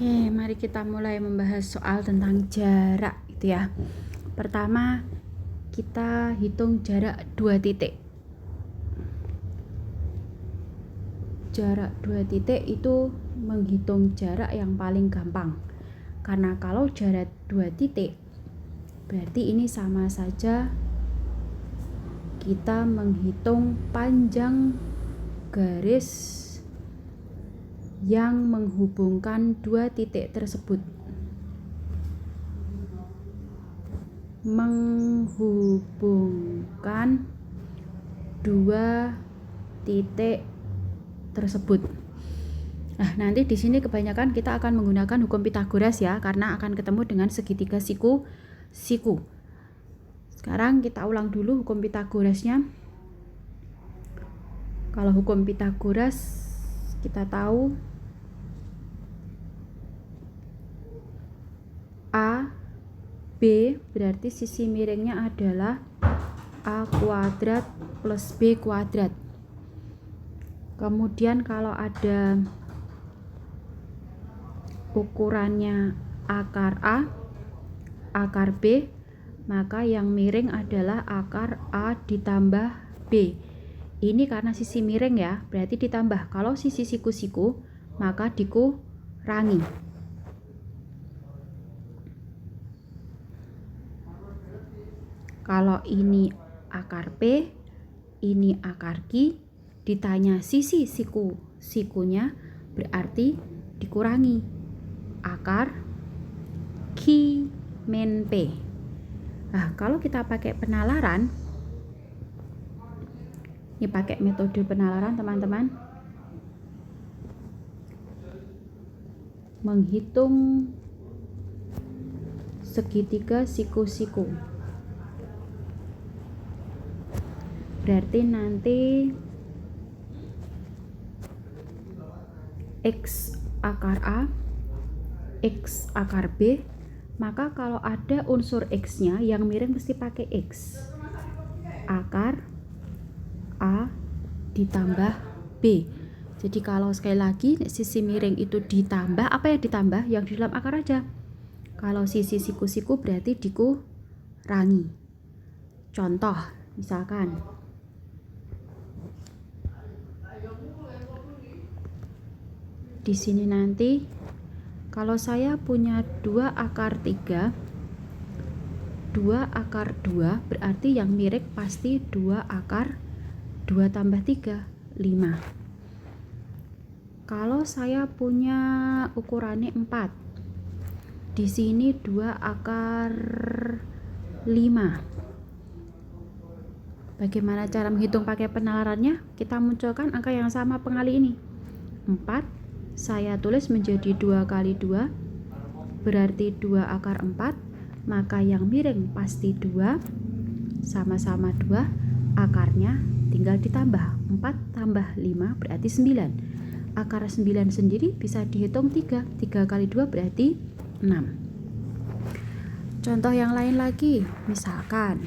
Oke, mari kita mulai membahas soal tentang jarak gitu ya. Pertama, kita hitung jarak 2 titik. Jarak 2 titik itu menghitung jarak yang paling gampang. Karena kalau jarak 2 titik, berarti ini sama saja kita menghitung panjang garis yang menghubungkan 2 titik tersebut. Menghubungkan 2 titik tersebut. Nah, nanti di sini kebanyakan kita akan menggunakan hukum Pythagoras ya, karena akan ketemu dengan segitiga siku. Sekarang kita ulang dulu hukum Pythagorasnya. Kalau hukum Pythagoras kita tahu A B berarti sisi miringnya adalah A kuadrat plus B kuadrat. Kemudian kalau ada ukurannya akar A, akar B, maka yang miring adalah akar A ditambah B. Ini karena sisi miring ya, berarti ditambah. Kalau sisi siku-siku, maka dikurangi. Kalau ini akar P, ini akar Q, ditanya sisi sikunya berarti dikurangi akar Q min P. Nah, kalau kita pakai penalaran, ini pakai metode penalaran teman-teman, menghitung segitiga siku-siku. Berarti nanti X akar A, X akar B, maka kalau ada unsur X-nya yang miring mesti pakai X. Akar A ditambah B. Jadi kalau sekali lagi sisi miring itu ditambah, apa yang ditambah? Yang di dalam akar aja. Kalau sisi siku-siku berarti dikurangi. Contoh, misalkan di sini nanti kalau saya punya 2 akar 3, 2 akar 2 berarti yang miring pasti 2 akar 2 tambah 3, 5. Kalau saya punya ukurannya 4, di sini 2 akar 5. Bagaimana cara menghitung pakai penalarannya? Kita munculkan angka yang sama pengali ini. 4 saya tulis menjadi 2 kali 2 berarti 2 akar 4, maka yang miring pasti 2, sama-sama 2, akarnya tinggal ditambah. 4 tambah 5 berarti 9. Akar 9 sendiri bisa dihitung 3 kali 2 berarti 6. Contoh yang lain lagi, misalkan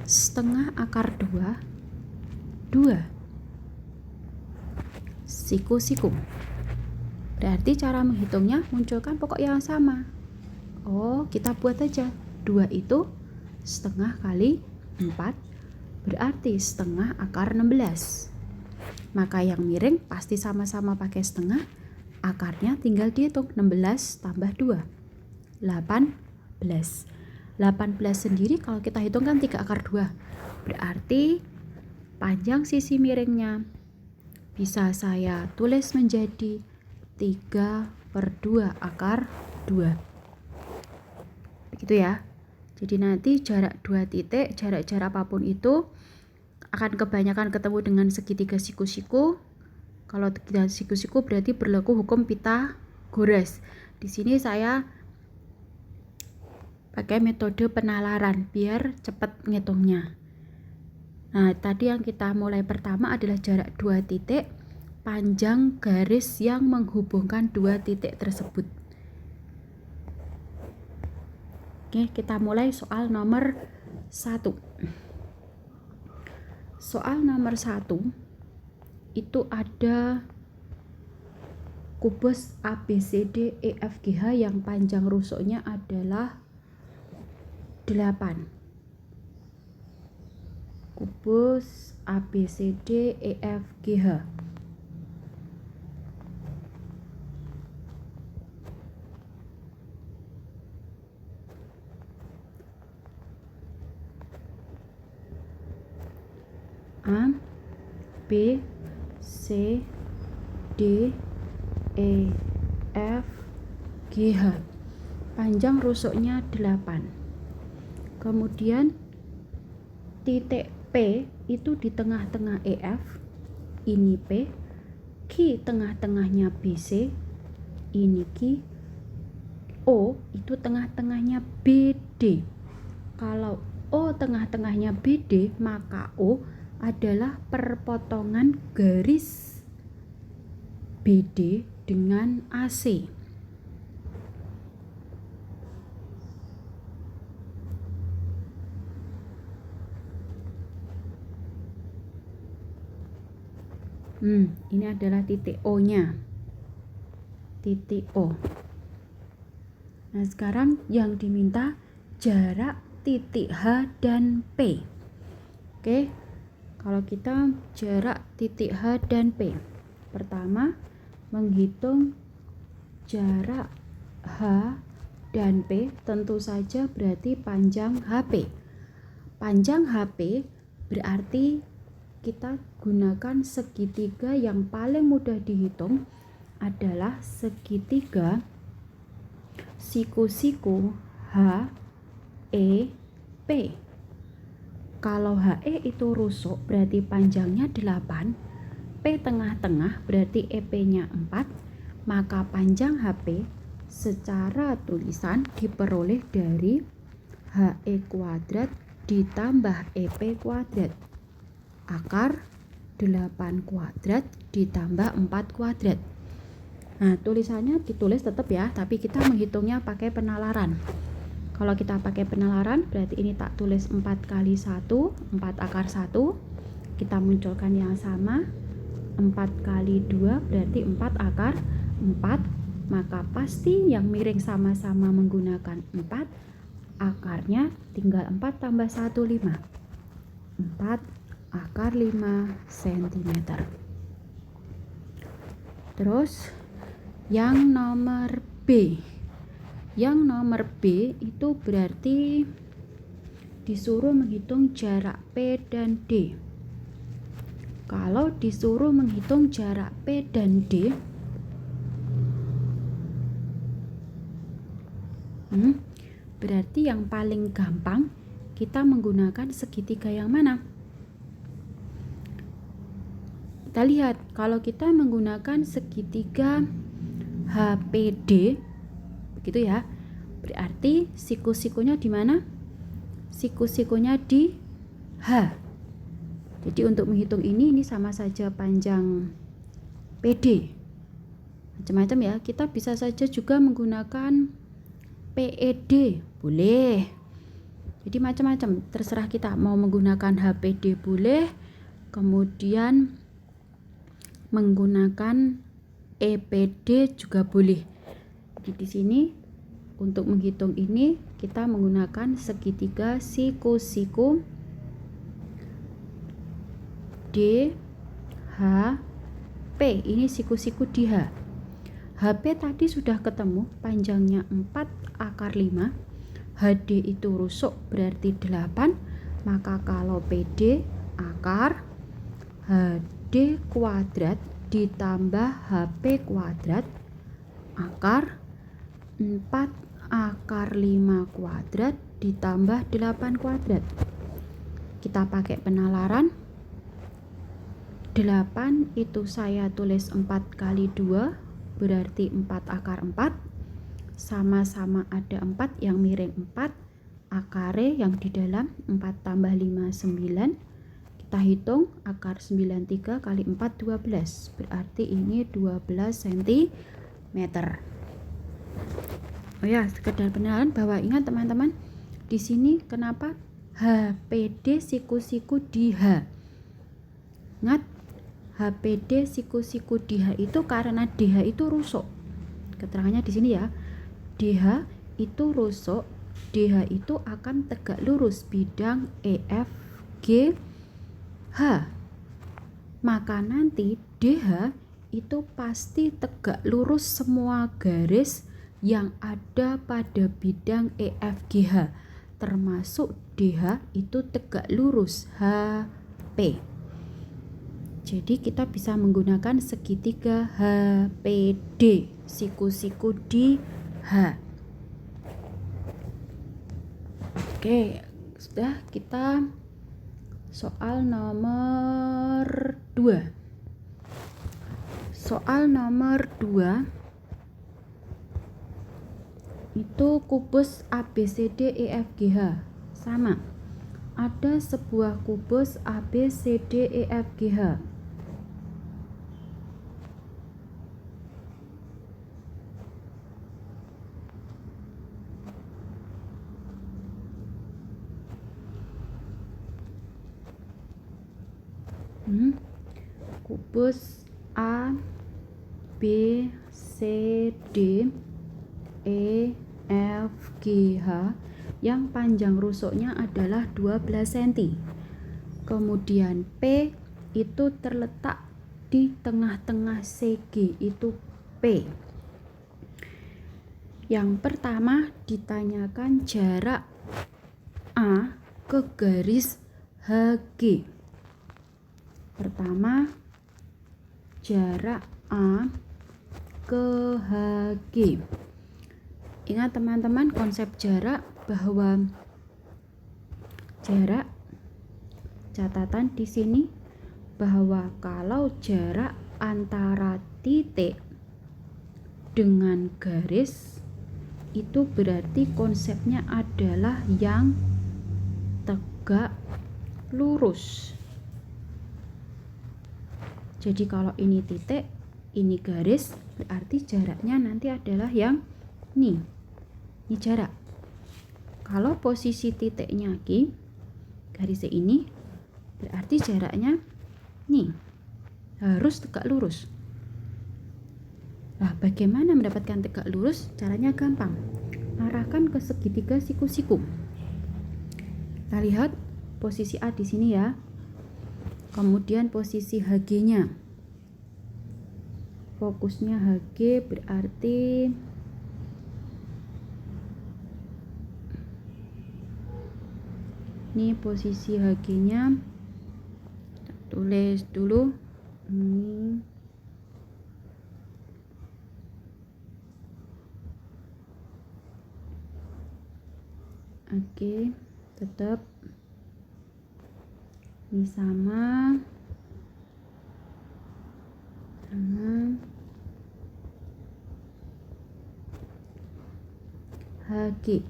setengah akar 2, 2 siku-siku. Berarti cara menghitungnya munculkan pokok yang sama. Oh, kita buat aja. 2 itu setengah kali 4 berarti setengah akar 16. Maka yang miring pasti sama-sama pakai setengah. Akarnya tinggal dihitung. 16 tambah 2, 18. 18 sendiri kalau kita hitung kan 3 akar 2. Berarti panjang sisi miringnya bisa saya tulis menjadi 3/2 akar 2. Begitu ya. Jadi nanti jarak 2 titik, jarak-jarak apapun itu akan kebanyakan ketemu dengan segitiga siku-siku. Kalau segitiga siku-siku berarti berlaku hukum Pythagoras. Di sini saya pakai metode penalaran biar cepat ngitungnya. Nah, tadi yang kita mulai pertama adalah jarak 2 titik, panjang garis yang menghubungkan 2 titik tersebut. Oke, kita mulai soal nomor 1. Soal nomor 1 itu ada kubus ABCD EFGH yang panjang rusuknya adalah 8. Kubus ABCD EFGH. A, B, C, D, E, F, G, H. Panjang rusuknya 8. Kemudian titik P itu di tengah-tengah EF, ini P. Q tengah-tengahnya BC, ini Q. O itu tengah-tengahnya BD. Kalau O tengah-tengahnya BD, maka O adalah perpotongan garis BD dengan AC. Ini adalah titik O-nya. Titik O. Nah, sekarang yang diminta jarak titik H dan P. Oke. Kalau kita jarak titik H dan P, pertama menghitung jarak H dan P, tentu saja berarti panjang HP. Panjang HP berarti kita gunakan segitiga yang paling mudah dihitung adalah segitiga siku-siku H, E, P. Kalau HE itu rusuk berarti panjangnya 8, P tengah-tengah berarti EP-nya 4, maka panjang HP secara tulisan diperoleh dari HE kuadrat ditambah EP kuadrat akar 8 kuadrat ditambah 4 kuadrat. Nah, tulisannya ditulis tetap ya, tapi kita menghitungnya pakai penalaran. Kalau kita pakai penalaran, berarti ini tak tulis 4 kali 1, 4 akar 1. Kita munculkan yang sama, 4 kali 2 berarti 4 akar 4. Maka pasti yang miring sama-sama menggunakan 4. Akarnya tinggal 4 tambah 1, 5. 4 akar 5 cm. Terus, yang nomor B. Yang nomor B itu berarti disuruh menghitung jarak P dan D. Kalau disuruh menghitung jarak P dan D, berarti yang paling gampang kita menggunakan segitiga yang mana? Kita lihat, kalau kita menggunakan segitiga HPD, begitu ya, berarti siku-sikunya di mana? Siku-sikunya di H. Jadi untuk menghitung ini sama saja panjang PD. Macam-macam ya, kita bisa saja juga menggunakan PED, boleh. Jadi macam-macam, terserah kita mau menggunakan HPD boleh, kemudian menggunakan EPD juga boleh. Jadi di sini untuk menghitung ini kita menggunakan segitiga siku-siku D, H, P. Ini siku-siku di H. HP tadi sudah ketemu, panjangnya 4 akar 5. HD itu rusuk berarti 8. Maka kalau PD akar HD kuadrat ditambah HP kuadrat akar 4 akar 5 kuadrat ditambah 8 kuadrat. Kita pakai penalaran. 8 itu saya tulis 4 kali 2 berarti 4 akar 4. Sama-sama ada 4, yang miring 4, akare yang di dalam 4 tambah 5 9. Kita hitung akar 93 kali 4 12, berarti ini 12 cm. Oh ya, sekedar penalaran bahwa ingat teman-teman, di sini kenapa HPD siku-siku di H. Ingat, HPD siku-siku DH itu karena DH itu rusuk. Keterangannya di sini ya. DH itu rusuk, DH itu akan tegak lurus bidang EFGH. Maka nanti DH itu pasti tegak lurus semua garis yang ada pada bidang EFGH, termasuk DH itu tegak lurus HP. Jadi kita bisa menggunakan segitiga HPD, siku-siku di H. Oke, sudah. Kita soal nomor 2. Soal nomor 2 itu kubus ABCD EFGH. Sama. Ada sebuah kubus ABCD EFGH. Kubus A, B, C, D, E, F, G, H yang panjang rusuknya adalah 12 cm. Kemudian P itu terletak di tengah-tengah CG, itu P. Yang pertama ditanyakan jarak A ke garis HG. Pertama, jarak A ke HG. Ingat teman-teman konsep jarak, bahwa jarak, catatan di sini bahwa kalau jarak antara titik dengan garis itu berarti konsepnya adalah yang tegak lurus. Jadi kalau ini titik, ini garis, berarti jaraknya nanti adalah yang ini jarak. Kalau posisi titiknya Q, garis ini, berarti jaraknya nih harus tegak lurus. Nah, bagaimana mendapatkan tegak lurus? Caranya gampang. Arahkan ke segitiga siku-siku. Kita lihat posisi A di sini ya. Kemudian posisi HG-nya. Fokusnya HG berarti ini posisi HG-nya. Tulis dulu ini. Oke, tetap ini sama HG.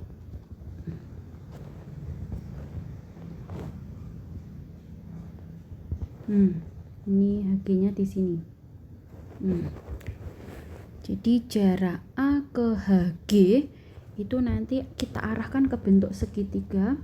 Ini HG-nya di sini. Jadi jarak A ke HG itu nanti kita arahkan ke bentuk segitiga.